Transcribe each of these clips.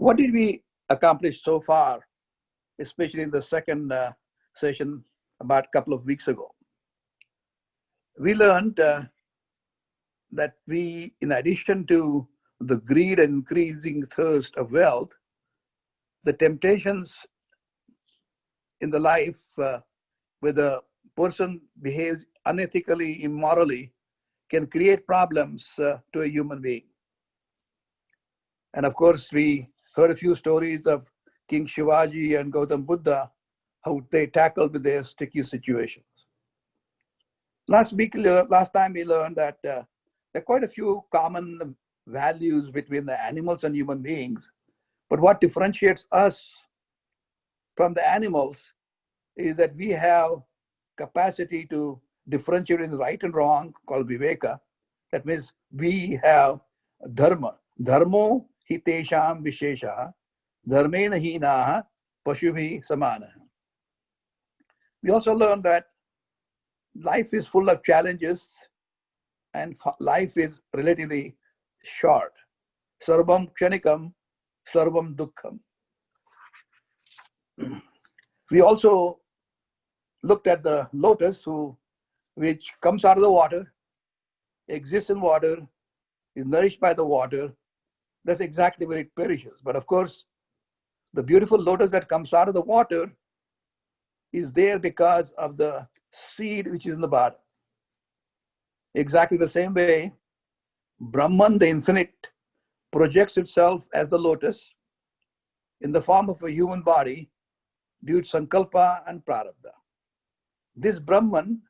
What did we accomplish so far, especially in the second session about a couple of weeks ago? We learned that we, in addition to the greed and increasing thirst of wealth, the temptations in the life where the person behaves unethically, immorally, can create problems to a human being. And of course, we heard a few stories of King Shivaji and Gautam Buddha, how they tackled with their sticky situations. Last time we learned that there are quite a few common values between the animals and human beings. But what differentiates us from the animals is that we have capacity to differentiate in right and wrong, called viveka. That means we have dharma. Dharmo hitesham vishesha, dharmena hinaha pashubhi samana. We also learned that life is full of challenges and life is relatively short. Sarvam kshanikam, sarvam dukkham. We also looked at the lotus, which comes out of the water, exists in water, is nourished by the water. That's exactly where it perishes. But of course, the beautiful lotus that comes out of the water is there because of the seed which is in the bottom. Exactly the same way, Brahman, the infinite, projects itself as the lotus in the form of a human body due to sankalpa and prarabdha. This Brahman,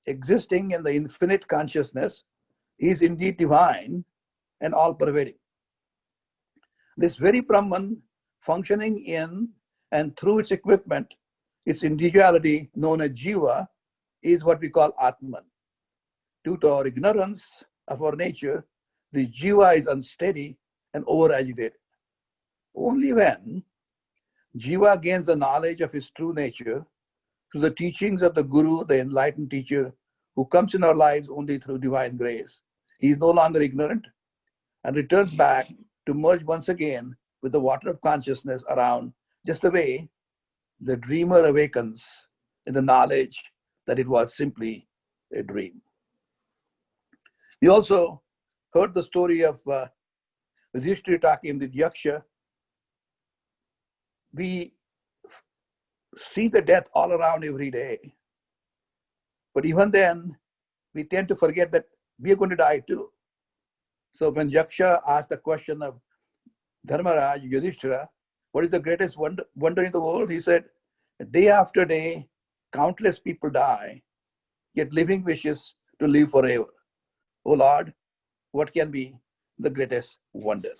existing in the infinite consciousness, is indeed divine and all-pervading. This very Brahman, functioning in and through its equipment, its individuality known as Jiva, is what we call Atman. Due to our ignorance of our nature, the Jiva is unsteady and over-agitated. Only when Jiva gains the knowledge of his true nature through the teachings of the Guru, the enlightened teacher, who comes in our lives only through divine grace, he is no longer ignorant and returns back to merge once again with the water of consciousness around, just the way the dreamer awakens in the knowledge that it was simply a dream. We also heard the story of Yudhishthira talking with Yaksha. We see the death all around every day. But even then, we tend to forget that we are going to die too. So when Yaksha asked the question of Dharmaraj, Yudhishthira, what is the greatest wonder in the world? He said, day after day, countless people die, yet living wishes to live forever. Oh Lord, what can be the greatest wonder?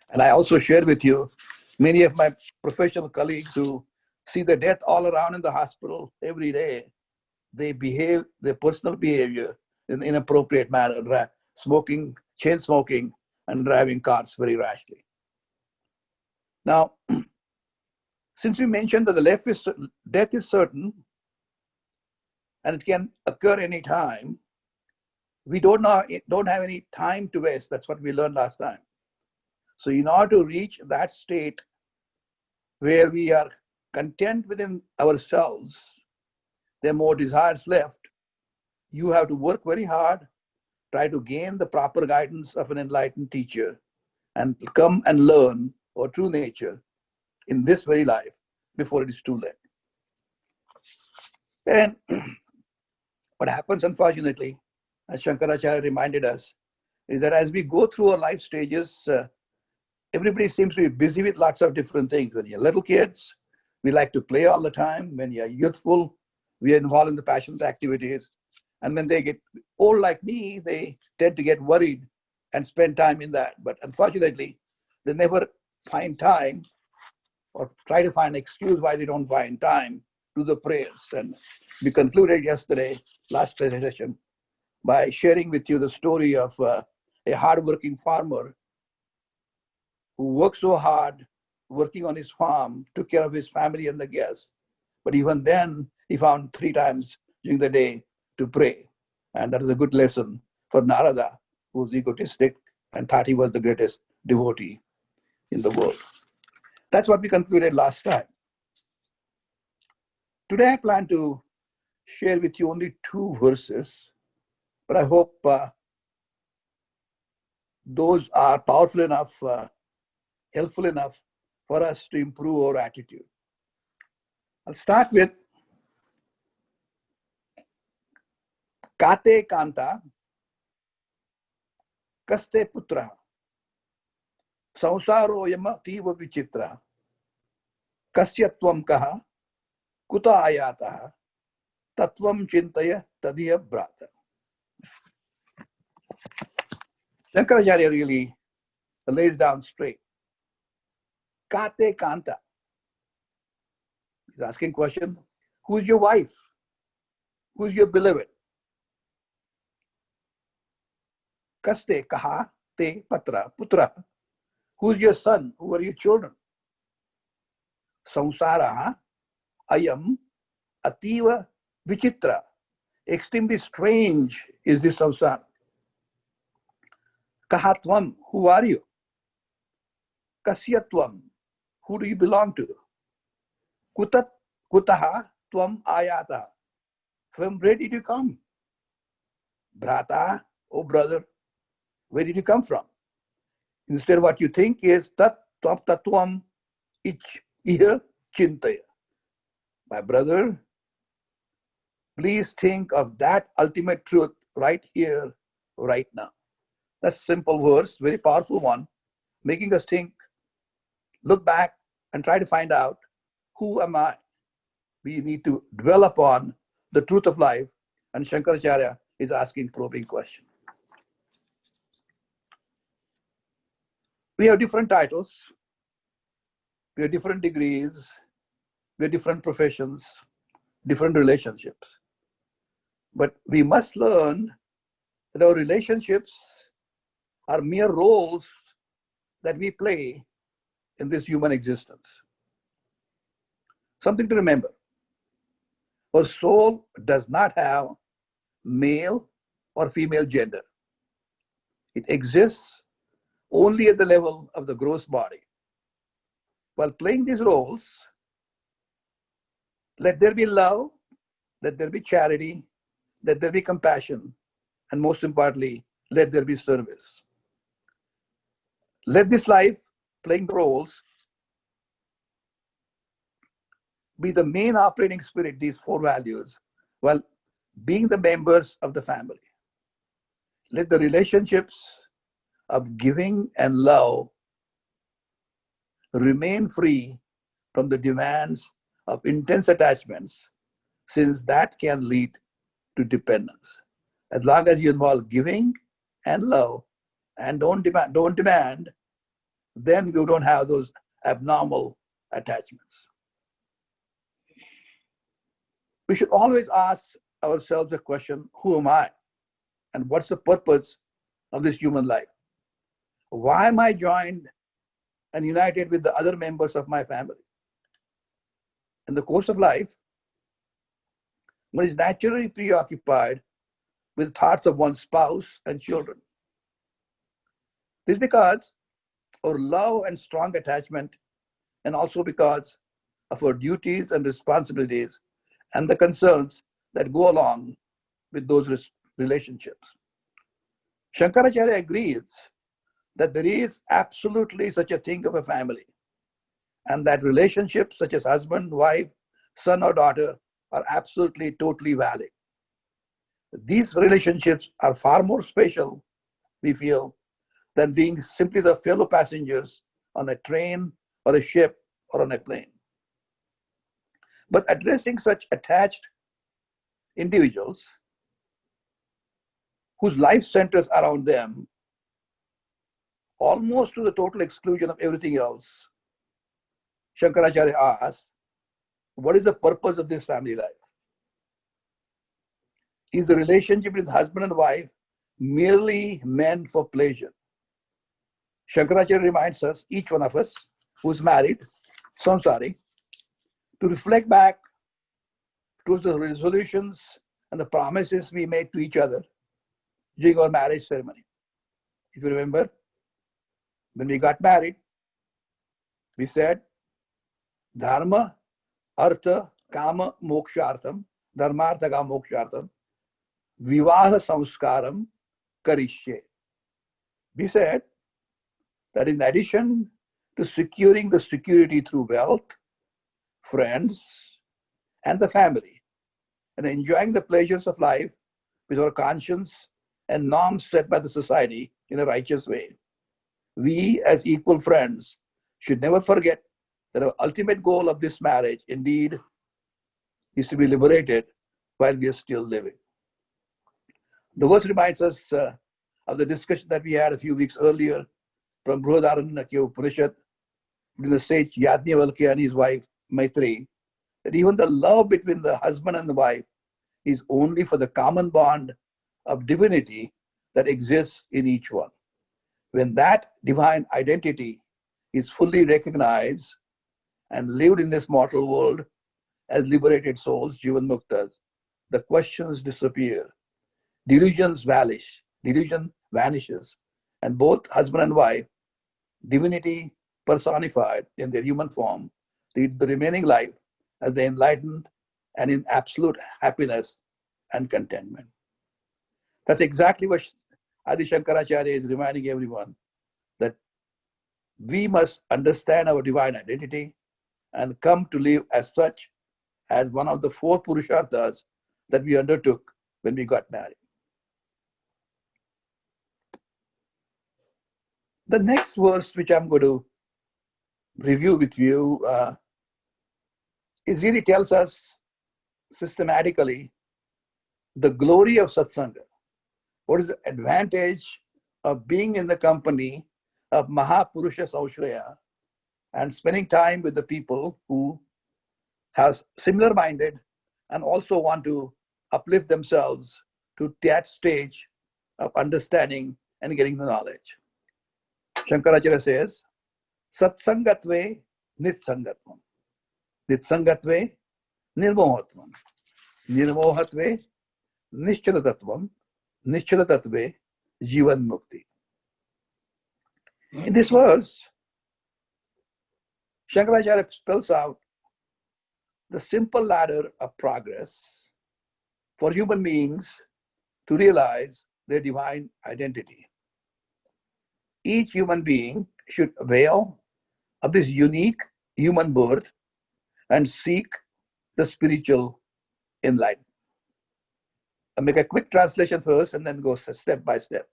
And I also shared with you many of my professional colleagues who see the death all around in the hospital every day. They behave, their personal behavior in an inappropriate manner, smoking, chain smoking, and driving cars very rashly. Now, since we mentioned that the death is certain and it can occur anytime, we don't have any time to waste. That's what we learned last time. So in order to reach that state where we are content within ourselves, there are more desires left, you have to work very hard, try to gain the proper guidance of an enlightened teacher, and come and learn our true nature in this very life before it is too late. And what happens, unfortunately, as Shankaracharya reminded us, is that as we go through our life stages, everybody seems to be busy with lots of different things. When you're little kids, we like to play all the time. When you're youthful, we are involved in the passionate activities. And when they get old like me, they tend to get worried and spend time in that. But unfortunately, they never find time or try to find an excuse why they don't find time to the prayers. And we concluded yesterday, last session, by sharing with you the story of a hardworking farmer who worked so hard working on his farm, took care of his family and the guests. But even then, he found 3 times during the day to pray. And that is a good lesson for Narada, who was egotistic and thought he was the greatest devotee. in the world. That's what we concluded last time. Today I plan to share with you only 2 verses, but I hope those are powerful enough, helpful enough for us to improve our attitude. I'll start with Kate Kanta, Kaste Putra, Sansaro Yama Tiva Vichitra, Kasyatvam Kaha, Kuta Ayata, Tatvam Chintaya Tadiya Brata. Shankaracharya really lays down straight. Kate Kanta. He's asking question, who's your wife? Who's your beloved? Kaste Kaha Te Patra Putra. Who's your son? Who are your children? Sansara Ayam Ativa Vichitra. Extremely strange is this samsara. Kahatvam, who are you? Kasyatvam, who do you belong to? Kutaha Tvam Ayata, from where did you come? Brata, oh brother, where did you come from? Instead, what you think is Tat Tvam Tatvam Ich Iha Chintaya. My brother, please think of that ultimate truth right here, right now. That's a simple verse, very powerful one, making us think, look back, and try to find out, who am I? We need to dwell upon the truth of life, and Shankaracharya is asking probing question. We have different titles, we have different degrees, we have different professions, different relationships. But we must learn that our relationships are mere roles that we play in this human existence. Something to remember. Our soul does not have male or female gender. It exists only at the level of the gross body. While playing these roles, let there be love, let there be charity, let there be compassion, and most importantly, let there be service. Let this life, playing the roles, be the main operating spirit, these 4 values, while being the members of the family. Let the relationships of giving and love remain free from the demands of intense attachments, since that can lead to dependence. As long as you involve giving and love and don't demand, then you don't have those abnormal attachments. We should always ask ourselves the question, who am I? And what's the purpose of this human life? Why am I joined and united with the other members of my family? In the course of life, one is naturally preoccupied with thoughts of one's spouse and children. This is because our love and strong attachment, and also because of our duties and responsibilities and the concerns that go along with those relationships. Shankaracharya agrees that there is absolutely such a thing of a family, and that relationships such as husband, wife, son or daughter are absolutely, totally valid. These relationships are far more special, we feel, than being simply the fellow passengers on a train or a ship or on a plane. But addressing such attached individuals whose life centers around them, almost to the total exclusion of everything else, Shankaracharya asks, what is the purpose of this family life? Is the relationship with husband and wife merely meant for pleasure? Shankaracharya reminds us, each one of us who's married, samsari, to reflect back towards the resolutions and the promises we made to each other during our marriage ceremony. If you remember, when we got married, We said dharma, artha, kama, mokshartham, dharmartha, kama, mokshartham, vivaha samskaram karishye. We said that in addition to securing the security through wealth, friends, and the family, and enjoying the pleasures of life with our conscience and norms set by the society in a righteous way, we as equal friends should never forget that our ultimate goal of this marriage indeed is to be liberated while we are still living. The verse reminds us of the discussion that we had a few weeks earlier from Brihadaranyaka Upanishad between the sage Yajnavalkya and his wife Maitreyi, that even the love between the husband and the wife is only for the common bond of divinity that exists in each one. When that divine identity is fully recognized and lived in this mortal world as liberated souls, Jivan Muktas, the questions disappear, delusion vanishes, and both husband and wife, divinity personified in their human form, lead the remaining life as the enlightened and in absolute happiness and contentment. That's exactly what Adi Shankaracharya is reminding everyone, that we must understand our divine identity and come to live as such, as one of the 4 Purusharthas that we undertook when we got married. The next verse, which I'm going to review with you, it really tells us systematically the glory of satsanga. What is the advantage of being in the company of Mahapurusha Saushraya and spending time with the people who have similar minded and also want to uplift themselves to that stage of understanding and getting the knowledge. Shankaracharya says, Satsangatve Nitsangatvam, Nitsangatve Nirmohatvam, Nirmohatve Nishchalatatvam, Nishchalatatve Jivan Mukti. In this verse, Shankaracharya spells out the simple ladder of progress for human beings to realize their divine identity. Each human being should avail of this unique human birth and seek the spiritual enlightenment. I'll make a quick translation first and then go step by step.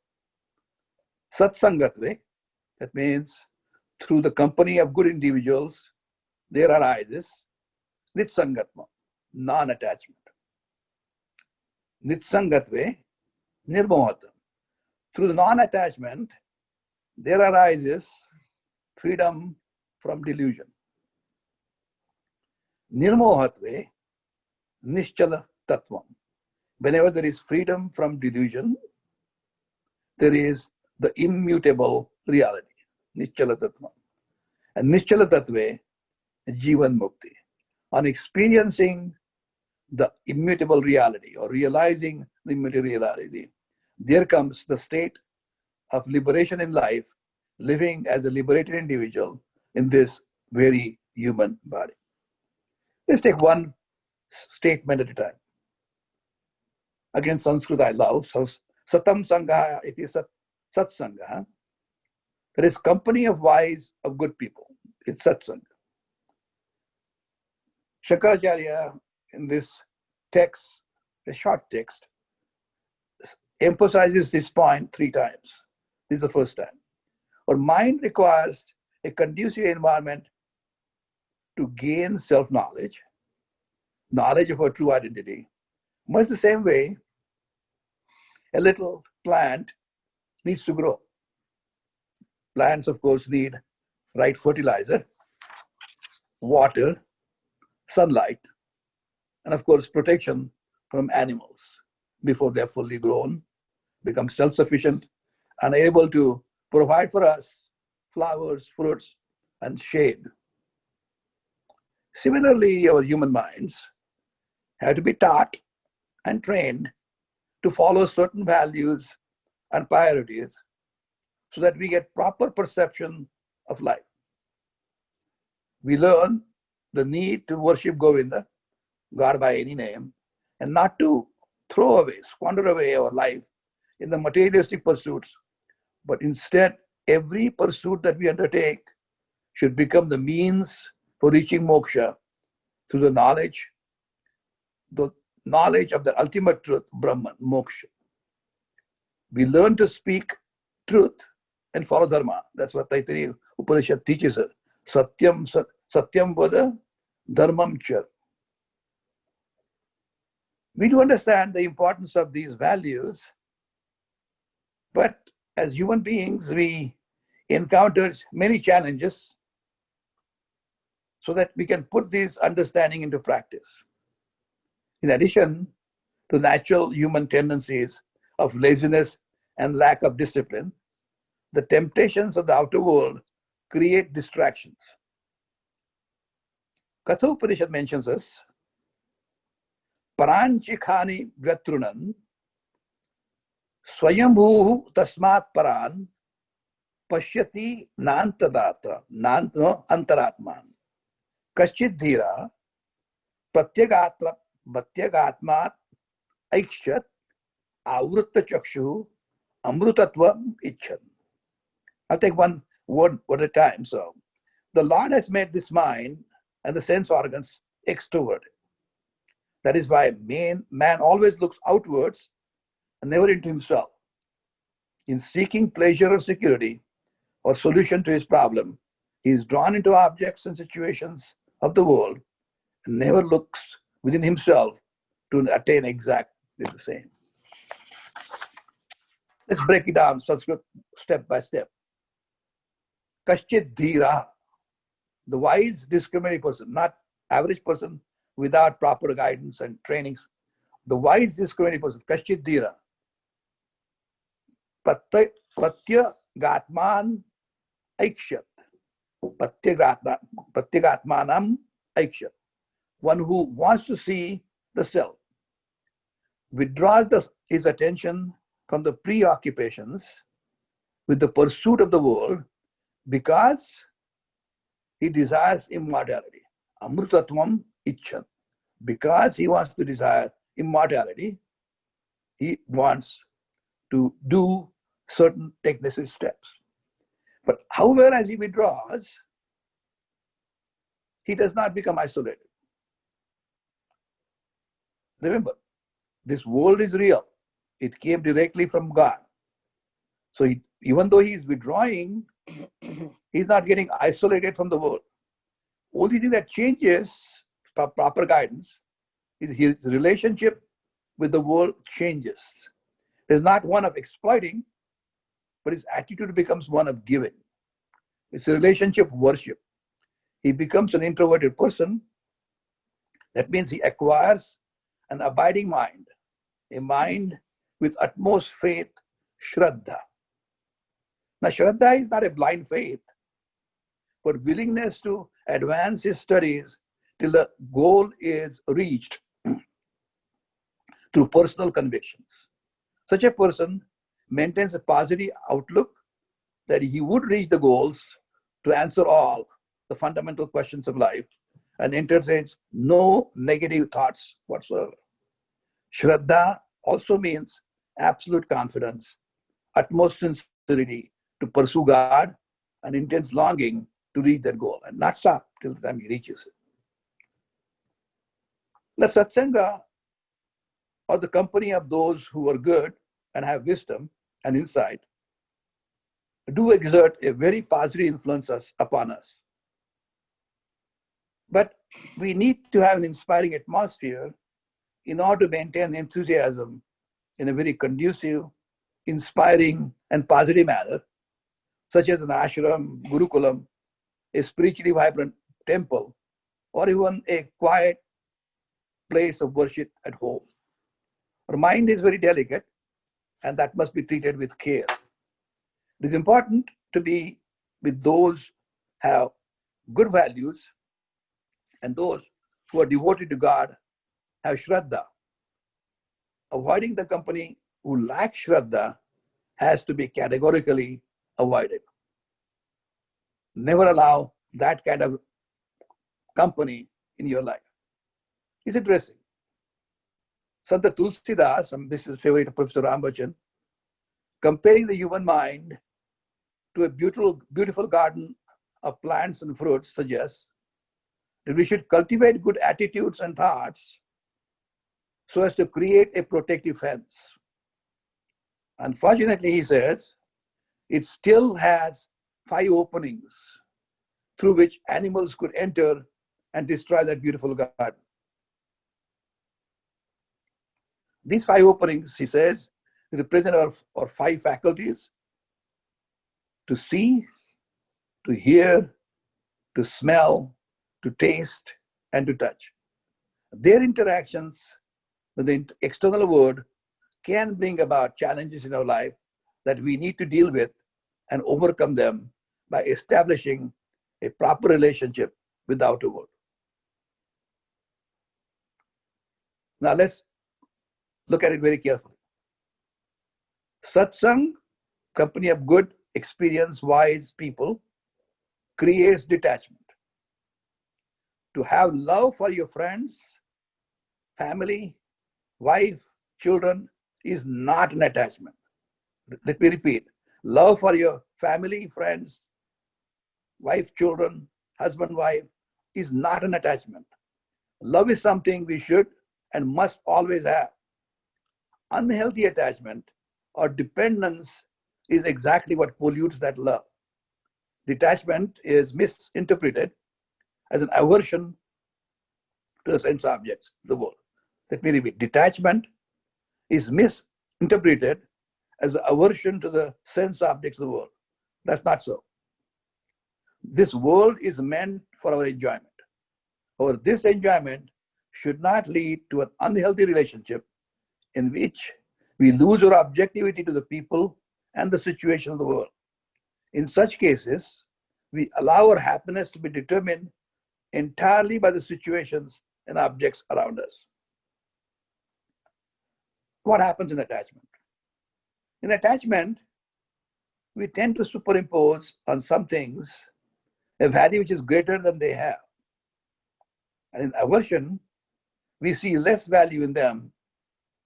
Satsangatve, that means through the company of good individuals, there arises Nitsangatma, non-attachment. Nitsangatve, Nirmohatam. Through the non-attachment, there arises freedom from delusion. Nirmohatve, Nischala Tattvam. Whenever there is freedom from delusion, there is the immutable reality, Nischala Tattvam. And Nischala Tattve, Jivan Mukti. On experiencing the immutable reality or realizing the immutable reality, there comes the state of liberation in life, living as a liberated individual in this very human body. Let's take one statement at a time. Again, Sanskrit I love. So, Satam Sangha iti Sat Sangha. There is company of wise, of good people. It's Satsanga. Shankaracharya, in this text, a short text, emphasizes this point 3 times. This is the first time. Our mind requires a conducive environment to gain self-knowledge, knowledge of our true identity. Much the same way, a little plant needs to grow. Plants, of course, need right fertilizer, water, sunlight, and of course, protection from animals before they're fully grown, become self-sufficient, and able to provide for us flowers, fruits, and shade. Similarly, our human minds have to be taught and trained to follow certain values and priorities so that we get proper perception of life. We learn the need to worship Govinda, God by any name, and not to throw away, squander away our life in the materialistic pursuits, but instead, every pursuit that we undertake should become the means for reaching moksha through the knowledge of the ultimate truth, Brahman, moksha. We learn to speak truth and follow dharma. That's what Taittiriya Upanishad teaches us. Satyam vada dharmam char. We do understand the importance of these values, but as human beings, we encounter many challenges so that we can put this understanding into practice. In addition to natural human tendencies of laziness and lack of discipline, the temptations of the outer world create distractions. Katha Upanishad mentions us, Paranchikhani Vyatrunan Swayambhu Tasmat Paran Pashyati Antaratman Kaschid Dhira Pratyagatmat Aikshat Avrutta Chakshu Amrutatvam Ichan. I'll take one word at a time. So, the Lord has made this mind and the sense organs extrovert. That is why man always looks outwards and never into himself. In seeking pleasure or security or solution to his problem, he is drawn into objects and situations of the world and never looks within himself to attain exactly the same. Let's break it down, Sanskrit, step by step. Kaschit dhira, the wise, discriminating person, not average person without proper guidance and trainings. The wise, discriminating person, kaschit dhira, patya gatman aikshat, patya gatmanam aikshat, one who wants to see the self, withdraws his attention from the preoccupations with the pursuit of the world because he desires immortality. Amrutatvam icchan. Because he wants to desire immortality, he wants to do certain technical steps. But however, as he withdraws, he does not become isolated. Remember, this world is real. It came directly from God. So even though he is withdrawing, he's not getting isolated from the world. Only thing that changes, proper guidance, is his relationship with the world changes. It's not one of exploiting, but his attitude becomes one of giving. It's a relationship of worship. He becomes an introverted person. That means he acquires an abiding mind, a mind with utmost faith, Shraddha. Now, Shraddha is not a blind faith, but willingness to advance his studies till the goal is reached through personal convictions. Such a person maintains a positive outlook that he would reach the goals to answer all the fundamental questions of life and entertains no negative thoughts whatsoever. Shraddha also means absolute confidence, utmost sincerity to pursue God, and intense longing to reach that goal and not stop till the time he reaches it. The satsanga, or the company of those who are good and have wisdom and insight, do exert a very positive influence upon us. But we need to have an inspiring atmosphere in order to maintain enthusiasm in a very conducive, inspiring, and positive manner, such as an ashram, gurukulam, a spiritually vibrant temple, or even a quiet place of worship at home. Our mind is very delicate, and that must be treated with care. It is important to be with those who have good values, and those who are devoted to God have Shraddha. Avoiding the company who lack Shraddha has to be categorically avoided. Never allow that kind of company in your life. It's interesting. Santa Tulsidas, and this is favorite of Professor Rambachan, comparing the human mind to a beautiful garden of plants and fruits, suggests that we should cultivate good attitudes and thoughts so as to create a protective fence. Unfortunately, he says, it still has 5 openings through which animals could enter and destroy that beautiful garden. These 5 openings, he says, represent our 5 faculties: to see, to hear, to smell, to taste, and to touch. Their interactions with the external world can bring about challenges in our life that we need to deal with and overcome them by establishing a proper relationship with the outer world. Now let's look at it very carefully. Satsang, company of good, experienced, wise people, creates detachment. To have love for your friends, family, wife, children is not an attachment. Let me repeat. Love for your family, friends, wife, children, husband, wife is not an attachment. Love is something we should and must always have. Unhealthy attachment or dependence is exactly what pollutes that love. Detachment is misinterpreted as an aversion to the sense objects of the world. Let me repeat. Detachment is misinterpreted as an aversion to the sense objects of the world. That's not so. This world is meant for our enjoyment. However, this enjoyment should not lead to an unhealthy relationship in which we lose our objectivity to the people and the situation of the world. In such cases, we allow our happiness to be determined entirely by the situations and objects around us. What happens in attachment? In attachment, we tend to superimpose on some things a value which is greater than they have. And in aversion, we see less value in them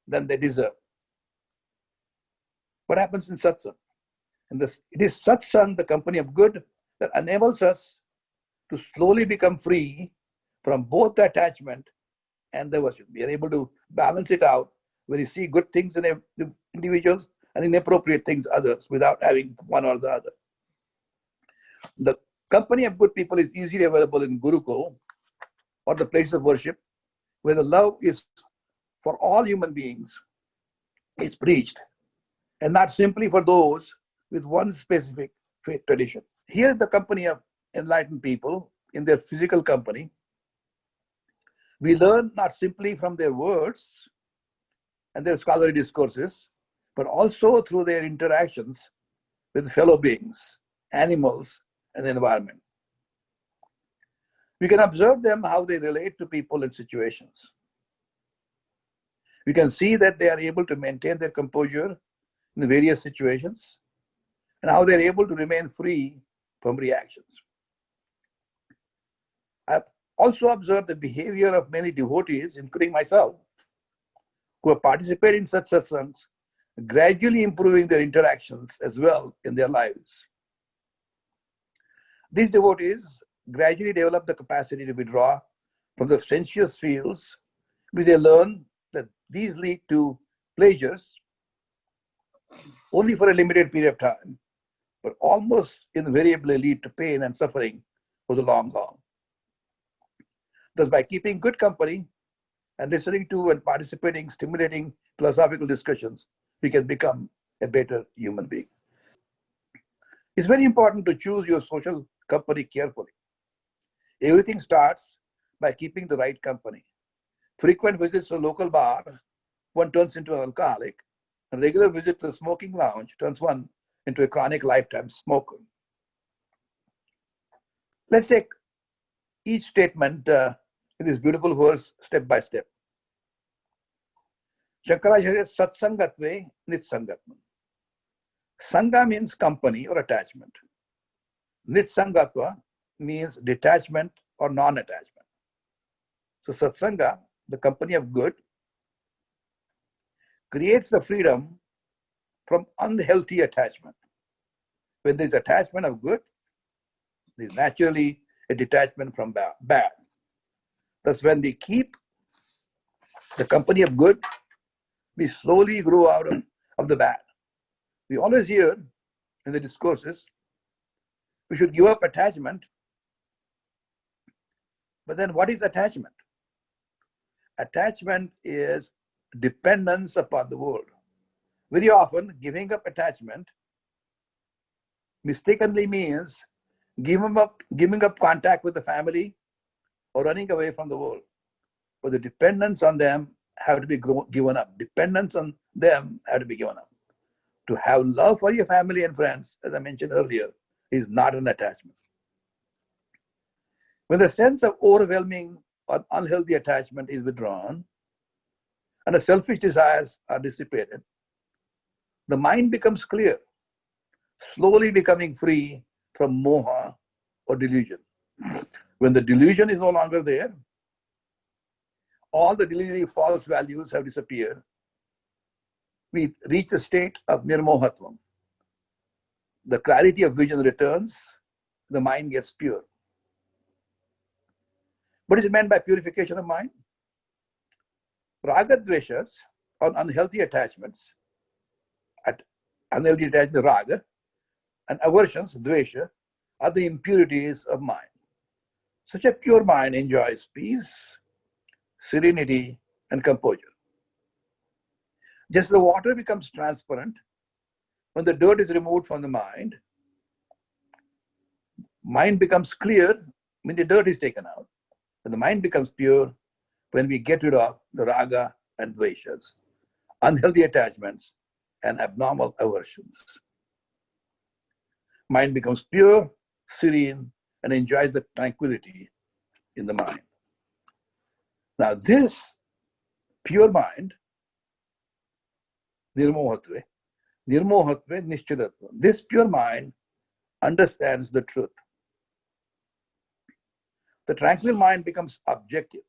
than they deserve. What happens in satsang? It is satsang, the company of good, that enables us to slowly become free from both the attachment and the aversion. We are able to balance it out when you see good things in individuals and inappropriate things others without having one or the other. The company of good people is easily available in Gurukul or the place of worship where the love is for all human beings is preached and not simply for those with one specific faith tradition. Here, the company of enlightened people in their physical company, we learn not simply from their words and their scholarly discourses, but also through their interactions with fellow beings, animals, and the environment. We can observe them how they relate to people and situations. We can see that they are able to maintain their composure in the various situations and how they're able to remain free from reactions. I've also observed the behavior of many devotees, including myself, who have participated in such satsangs, gradually improving their interactions as well in their lives. These devotees gradually develop the capacity to withdraw from the sensuous fields, which they learn that these lead to pleasures only for a limited period of time, but almost invariably lead to pain and suffering for the long haul. Thus, by keeping good company and listening to and participating, stimulating philosophical discussions, we can become a better human being. It's very important to choose your social company carefully. Everything starts by keeping the right company. Frequent visits to a local bar, one turns into an alcoholic, and regular visits to a smoking lounge turns one into a chronic lifetime smoker. Let's take each statement in this beautiful verse step by step. Shankaracharya satsangatve nitsangatvam. Sangha means company or attachment. Nitsangatva means detachment or non-attachment. So satsanga, the company of good, creates the freedom from unhealthy attachment. When there's attachment of good, there's naturally a detachment from bad. Thus, when we keep the company of good, we slowly grow out of the bad. We always hear in the discourses, we should give up attachment. But then what is attachment? Attachment is dependence upon the world. Very often, giving up attachment mistakenly means giving up contact with the family or running away from the world. But the dependence on them have to be given up. Dependence on them have to be given up. To have love for your family and friends, as I mentioned earlier, is not an attachment. When the sense of overwhelming or unhealthy attachment is withdrawn and the selfish desires are dissipated, the mind becomes clear, slowly becoming free from moha or delusion. When the delusion is no longer there, all the delusionary false values have disappeared. We reach a state of nirmohatvam. The clarity of vision returns, the mind gets pure. What is meant by purification of mind? Raga dveshas, or unhealthy attachments, unhealthy attachment raga, and aversions, dvesha, are the impurities of mind. Such a pure mind enjoys peace, serenity, and composure. Just the water becomes transparent when the dirt is removed from the mind. Mind becomes clear when the dirt is taken out. And the mind becomes pure when we get rid of the raga and dveshas, unhealthy attachments, and abnormal aversions. Mind becomes pure, serene, and enjoys the tranquility in the mind. Now, this pure mind, nirmohatve nishchidatva, this pure mind understands the truth. The tranquil mind becomes objective.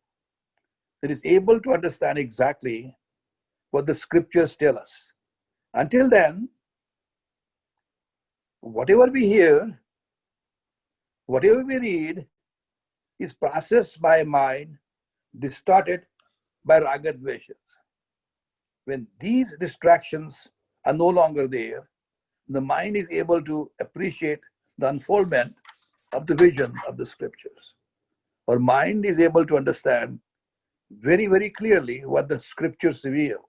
It is able to understand exactly what the scriptures tell us. Until then, whatever we hear, whatever we read, is processed by a mind distorted by raga dveshas. When these distractions are no longer there, the mind is able to appreciate the unfoldment of the vision of the scriptures. Our mind is able to understand very, very clearly what the scriptures reveal.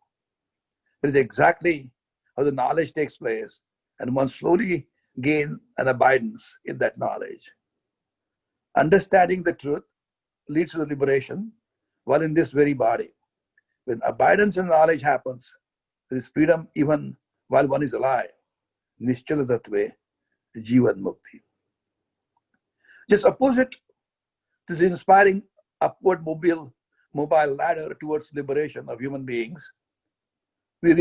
It is exactly how the knowledge takes place, and one slowly gains an abidance in that knowledge. Understanding the truth leads to the liberation while in this very body. When abidance and knowledge happens, there is freedom even while one is alive. Nischala tattve, jivan mukti. Just opposite this inspiring upward mobile ladder towards liberation of human beings, we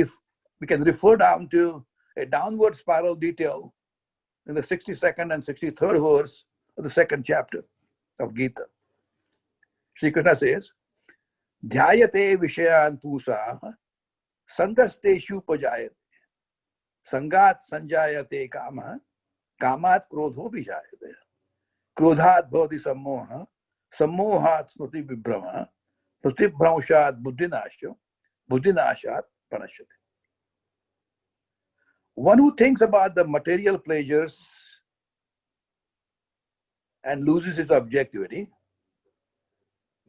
can refer down to a downward spiral detail in the 62nd and 63rd verse of the second chapter of Gita. Shri Krishna says, Dhyayate vishayan pusa sangasteshu pajayate sangat sanjayate kama kamat krodho vijayate krodhat bhavati sammoha sammohat smriti vibhrama smriti bhramshat buddhinasya buddhinashat pranashyate. One who thinks about the material pleasures and loses his objectivity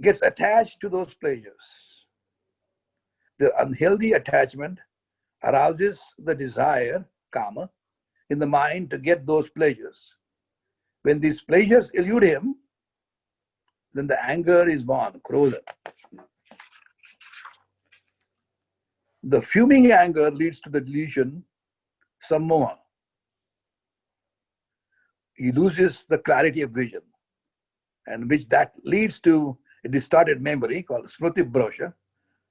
gets attached to those pleasures. The unhealthy attachment arouses the desire, kama, in the mind to get those pleasures. When these pleasures elude him, then the anger is born, krodha. The fuming anger leads to the delusion, sammoha. He loses the clarity of vision, and which that leads to a distorted memory called smriti bhrosha.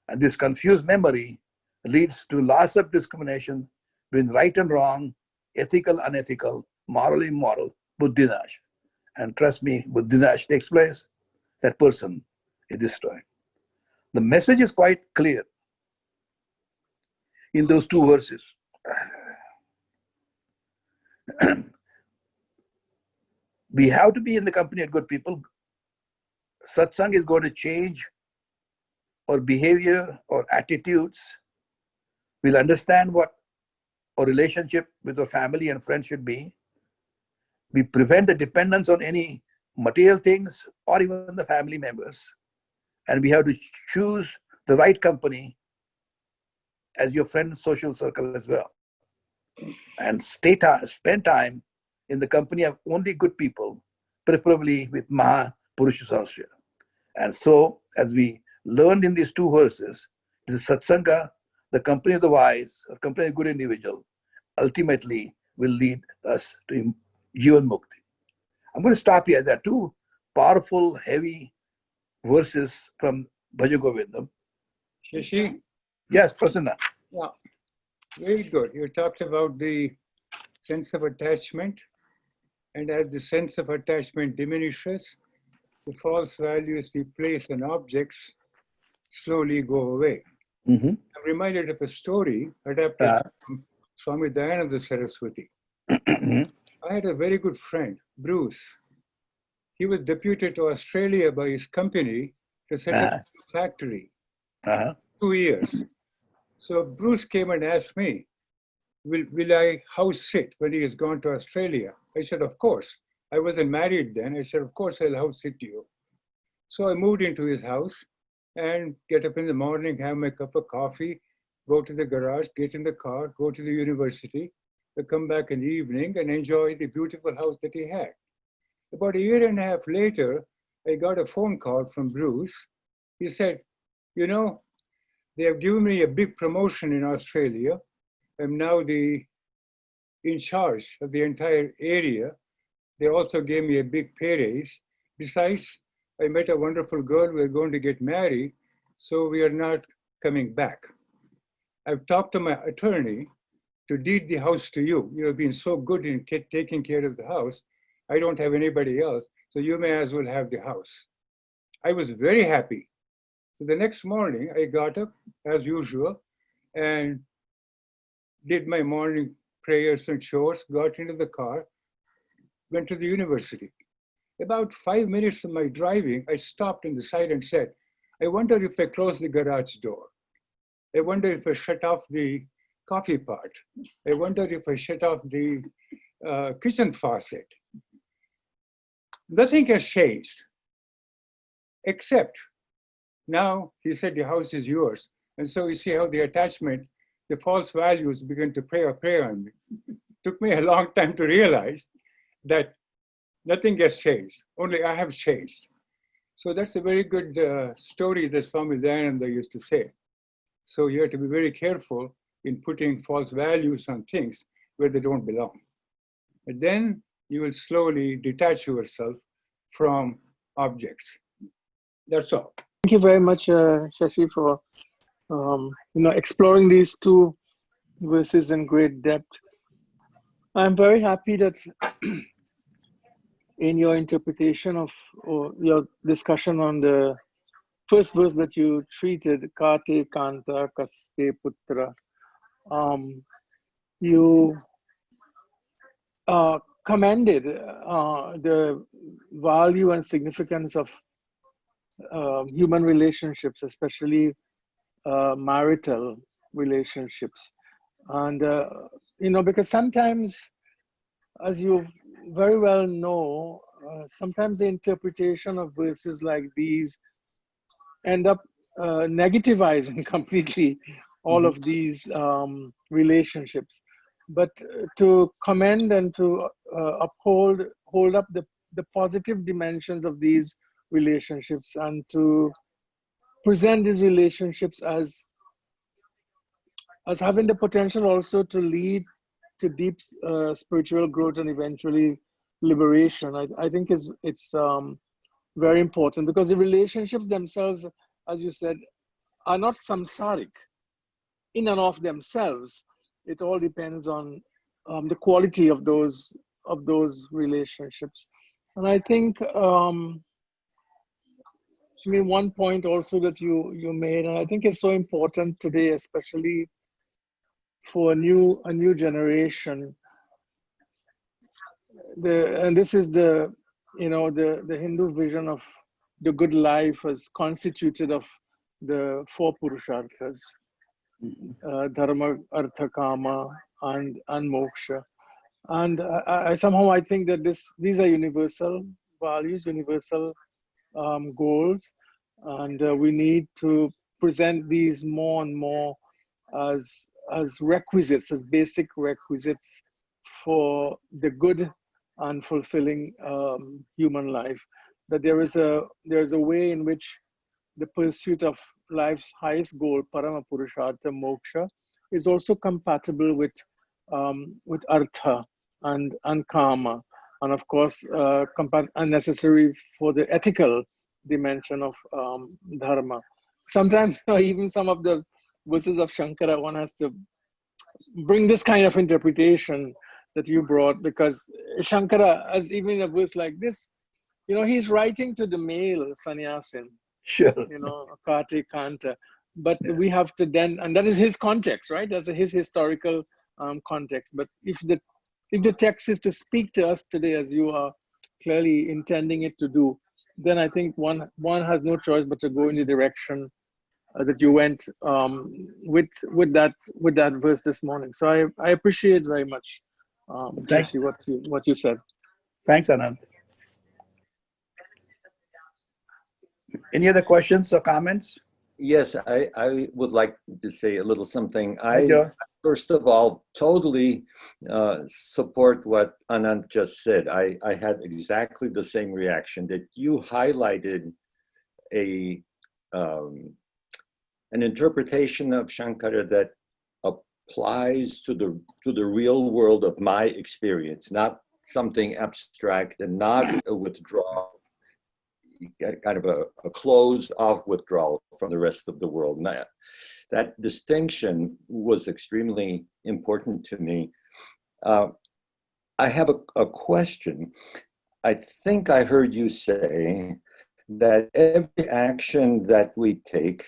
And this confused memory leads to loss of discrimination between right and wrong, ethical, unethical, moral, immoral, buddhinash. And trust me, buddhinash takes place, that person is destroyed. The message is quite clear in those two verses. We have to be in the company of good people. Satsang is going to change our behavior or attitudes. We'll understand what our relationship with our family and friends should be. We prevent the dependence on any material things or even the family members. And we have to choose the right company as your friend's social circle as well. And spend time in the company of only good people, preferably with Maha Purusha Sahasra. And so, as we learned in these two verses, this satsanga, the company of the wise, or company of good individual, ultimately will lead us to Jivan Mukti. I'm going to stop here. There are two powerful, heavy verses from Bhaja Govindam. Shashi? Yes, Prasanna. Yeah, very good. You talked about the sense of attachment, and as the sense of attachment diminishes, the false values we place on objects slowly go away. Mm-hmm. I'm reminded of a story adapted from Swami Dayananda Saraswati. I had a very good friend, Bruce. He was deputed to Australia by his company to set up a factory. 2 years. So Bruce came and asked me, will I house sit when he has gone to Australia? I said, of course. I wasn't married then. I said, of course I'll house sit you. So I moved into his house and get up in the morning, have my cup of coffee, go to the garage, get in the car, go to the university, come back in the evening and enjoy the beautiful house that he had. About a year and a half later, I got a phone call from Bruce. He said, you know, they have given me a big promotion in Australia. I'm now in charge of the entire area. They also gave me a big pay raise. Besides, I met a wonderful girl. We're going to get married, so we are not coming back. I've talked to my attorney to deed the house to you. You have been so good in taking care of the house. I don't have anybody else, so you may as well have the house. I was very happy. So the next morning, I got up as usual and did my morning prayers and chores, got into the car, went to the university. About 5 minutes of my driving, I stopped on the side and said, I wonder if I close the garage door. I wonder if I shut off the coffee pot. I wonder if I shut off the kitchen faucet. Nothing has changed, except now he said the house is yours. And so you see how the attachment, the false values begin to prey on me. Took me a long time to realize that nothing has changed, only I have changed. So that's a very good story that Swami Dayananda used to say. So you have to be very careful in putting false values on things where they don't belong. And then you will slowly detach yourself from objects. That's all. Thank you very much, Shashi, for exploring these two verses in great depth. I'm very happy that in your interpretation of or your discussion on the first verse that you treated, Kate Kanta Kaste Putra, you commended the value and significance of human relationships, especially marital relationships. And, because sometimes, as you very well know, sometimes the interpretation of verses like these end up negativizing completely all of these relationships. But to commend and to hold up the positive dimensions of these relationships and to present these relationships as having the potential also to lead to deep spiritual growth and eventually liberation, I think it's very important, because the relationships themselves, as you said, are not samsaric in and of themselves. It all depends on the quality of those relationships. And I think I mean, one point also that you made, and I think it's so important today, especially for a new generation. And this is the the Hindu vision of the good life as constituted of the four purusharthas: dharma, artha, kama, and moksha. And I somehow I think that these are universal values, universal goals, and we need to present these more and more as requisites, as basic requisites for the good and fulfilling human life. That there is a way in which the pursuit of life's highest goal, parama purushartha, moksha, is also compatible with artha and kama, and of course unnecessary for the ethical dimension of dharma. Sometimes even some of the verses of Shankara, one has to bring this kind of interpretation that you brought, because Shankara, as even a verse like this, he's writing to the male sannyasin, Sure. Kate Kanta. But Yeah. we have to then, and that is his context, right? That's his historical context. But if the text is to speak to us today, as you are clearly intending it to do, then I think one has no choice but to go in the direction that you went with that verse this morning. So I appreciate very much, Thanks. Joshi, what you said. Thanks, Anand. Any other questions or comments? Yes, I would like to say a little something. Hi, Joe. First of all, totally support what Anand just said. I had exactly the same reaction, that you highlighted an interpretation of Shankara that applies to the real world of my experience, not something abstract and not a withdrawal, kind of a closed off withdrawal from the rest of the world. And that distinction was extremely important to me. I have a question. I think I heard you say that every action that we take,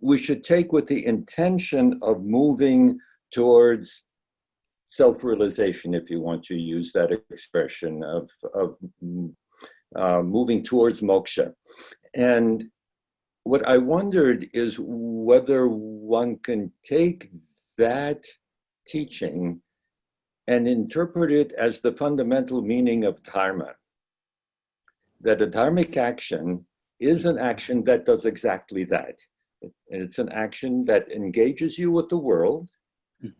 we should take with the intention of moving towards self-realization, if you want to use that expression, of moving towards moksha. And what I wondered is whether one can take that teaching and interpret it as the fundamental meaning of dharma. That a dharmic action is an action that does exactly that. It's an action that engages you with the world,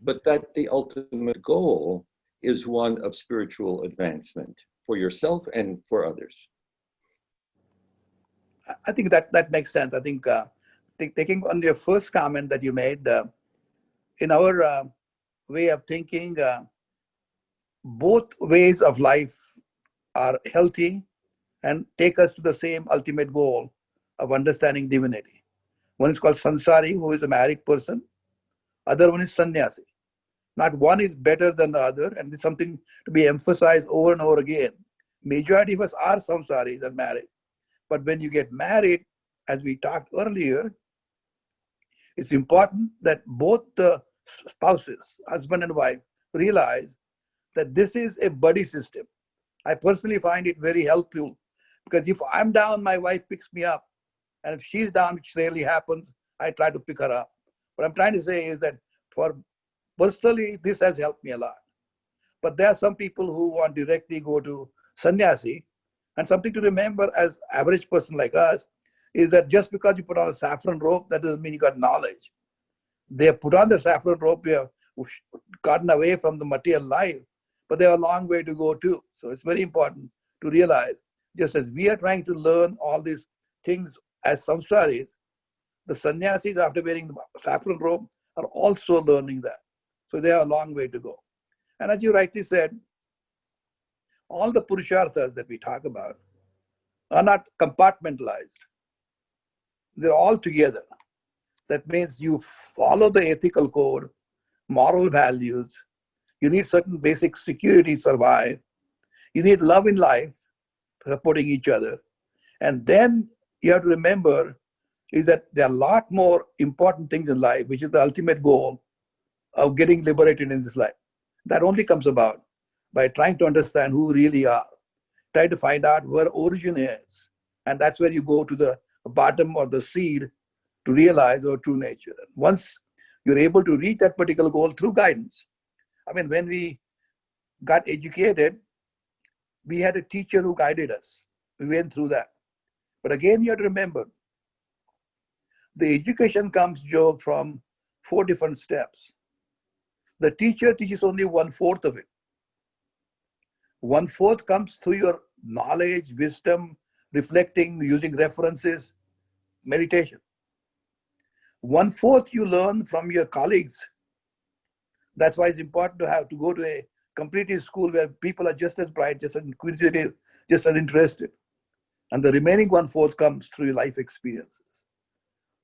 but that the ultimate goal is one of spiritual advancement for yourself and for others. I think that makes sense. I think taking on your first comment that you made, in our way of thinking, both ways of life are healthy and take us to the same ultimate goal of understanding divinity. One is called sansari, who is a married person. Other one is sannyasi. Not one is better than the other, and it's something to be emphasized over and over again. Majority of us are samsaris and married. But when you get married, as we talked earlier, it's important that both the spouses, husband and wife, realize that this is a buddy system. I personally find it very helpful, because if I'm down, my wife picks me up. And if she's down, which rarely happens, I try to pick her up. What I'm trying to say is that for personally, this has helped me a lot. But there are some people who want to directly go to sannyasi. And something to remember as average person like us is that just because you put on a saffron robe, that doesn't mean you got knowledge. They have put on the saffron robe, we have gotten away from the material life, but they have a long way to go too. So it's very important to realize, just as we are trying to learn all these things as samsaris, the sannyasis, after wearing the saffron robe, are also learning that. So they have a long way to go. And as you rightly said, all the purusharthas that we talk about are not compartmentalized. They're all together. That means you follow the ethical code, moral values. You need certain basic security to survive. You need love in life, supporting each other. And then you have to remember is that there are a lot more important things in life, which is the ultimate goal of getting liberated in this life. That only comes about by trying to understand who we really are, try to find out where origin is. And that's where you go to the bottom or the seed to realize our true nature. Once you're able to reach that particular goal through guidance. I mean, when we got educated, we had a teacher who guided us. We went through that. But again, you have to remember, the education comes, Joe, from 4 different steps. The teacher teaches only 1/4 of it. 1/4 comes through your knowledge, wisdom, reflecting, using references, meditation. 1/4 you learn from your colleagues. That's why it's important to have to go to a completed school where people are just as bright, just as inquisitive, just as interested. And the remaining 1/4 comes through your life experiences.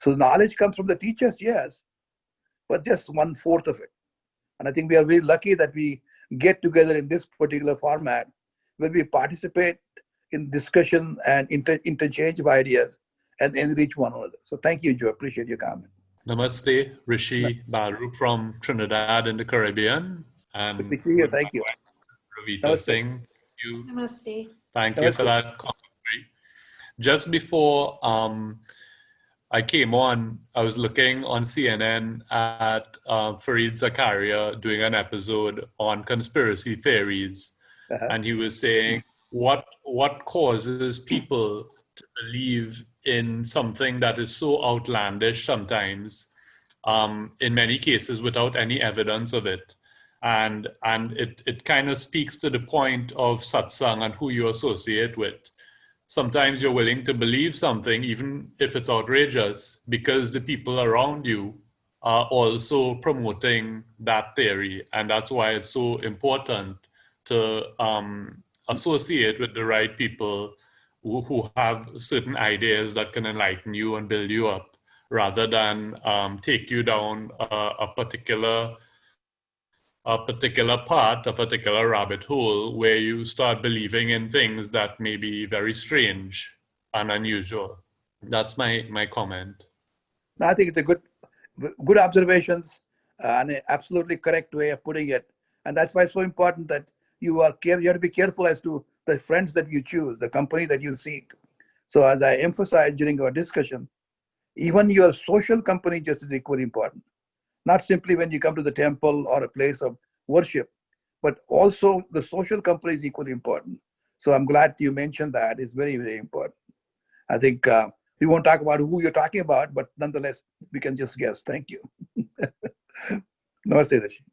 So knowledge comes from the teachers, yes, but just 1/4 of it. And I think we are very lucky that we get together in this particular format where we participate in discussion and interchange of ideas and enrich one another. So thank you, Joe. Appreciate your comment. Namaste, Rishi Baru from Trinidad in the Caribbean. And Thank you. Ravita Namaste. Singh, you. Namaste. Thank you for Namaste. that commentary. Just before I came on, I was looking on CNN at Fareed Zakaria doing an episode on conspiracy theories. And he was saying what causes people to believe in something that is so outlandish sometimes, in many cases without any evidence of it. And it kind of speaks to the point of satsang and who you associate with. Sometimes you're willing to believe something, even if it's outrageous, because the people around you are also promoting that theory. And that's why it's so important to associate with the right people who have certain ideas that can enlighten you and build you up, rather than take you down a particular path, a particular rabbit hole where you start believing in things that may be very strange and unusual. That's my comment. I think it's a good observations and an absolutely correct way of putting it. And that's why it's so important that you have to be careful as to the friends that you choose, the company that you seek. So as I emphasized during our discussion, even your social company just is equally important. Not simply when you come to the temple or a place of worship, but also the social company is equally important. So I'm glad you mentioned that. It's very, very important. I think we won't talk about who you're talking about, but nonetheless, we can just guess. Thank you. Namaste, Rishi.